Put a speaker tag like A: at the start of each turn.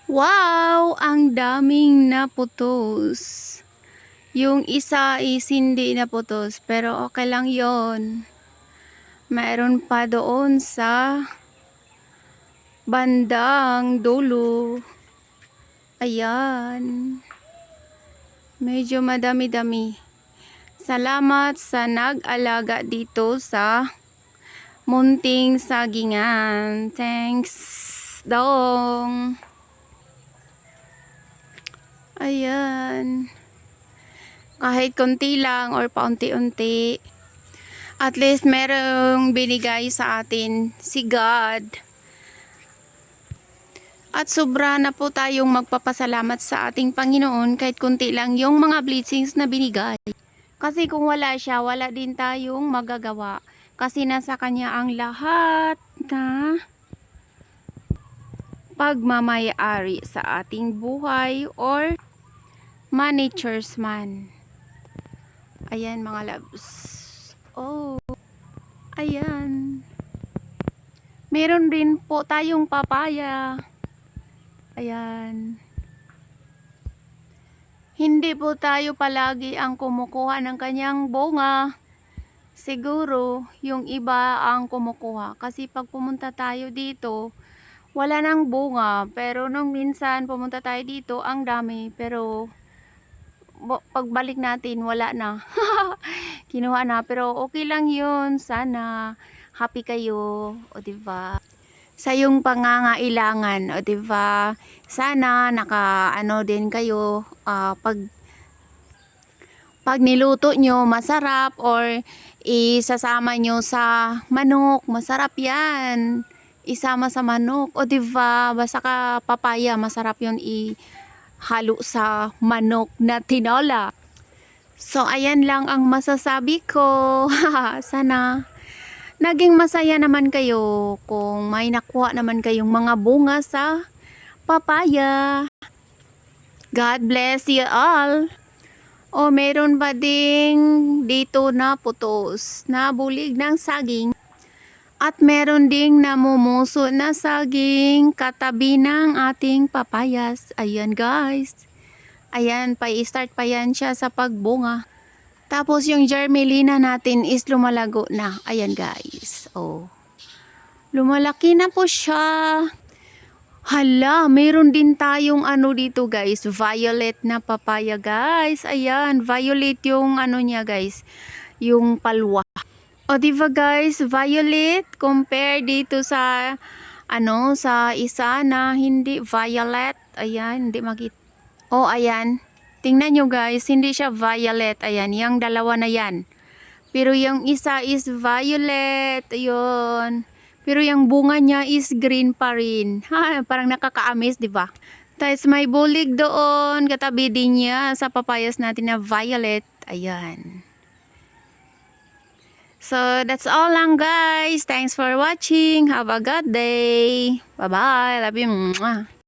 A: Wow! Ang daming naputos. Yung isa is hindi naputos, pero okay lang yon. Mayroon pa doon sa bandang dulo. Ayan. Medyo madami-dami. Salamat sa nag-alaga dito sa munting sagingan. Thanks, dong. Ayan. Kahit konti lang or paunti-unti, at least merong binigay sa atin si God. At sobra na po tayong magpapasalamat sa ating Panginoon kahit konti lang yung mga blessings na binigay. Kasi kung wala siya, wala din tayong magagawa. Kasi nasa Kanya ang lahat na pagmamayari sa ating buhay or managers man. Ayan mga loves. Oh, ayan. Meron din po tayong papaya. Ayan. Hindi po tayo palagi ang kumukuha ng kanyang bunga. Siguro, yung iba ang kumukuha. Kasi pag pumunta tayo dito, wala nang bunga. Pero nung minsan pumunta tayo dito, ang dami. Pero pagbalik natin, wala na. Kinuha na. Pero okay lang yun. Sana happy kayo. O diba? Sa yung pangangailangan. O diba? Sana naka din kayo. Pag niluto nyo, masarap. Or isasama nyo sa manok. Masarap yan. Isama sa manok. O diba? Basta ka papaya. Masarap yun halo sa manok na tinola. So, ayan lang ang masasabi ko. Sana naging masaya naman kayo kung may nakuha naman kayong mga bunga sa papaya. God bless you all. O, meron ba ding dito na putos na bulig ng saging? At meron ding namumuso na saging katabi ng ating papayas. Ayan guys. Ayan, i-start pa yan siya sa pagbunga. Tapos yung germelina natin is lumalago na. Ayan guys. Oh. Lumalaki na po siya. Hala, meron din tayong dito guys. Violet na papaya guys. Ayan, violet yung niya guys. Yung palwa. O diba guys, violet compare dito sa sa isa na hindi violet. Ayan, hindi makita. Oh, ayan. Tingnan nyo guys, hindi siya violet. Ayan, yung dalawa na yan. Pero yung isa is violet. Ayun. Pero yung bunga niya is green pa rin. Ha, parang nakakaamis, diba? Tapos may bulig doon. Katabi din niya sa papayas natin na violet. Ayan. So, that's all lang guys. Thanks for watching. Have a good day. Bye-bye. Love you.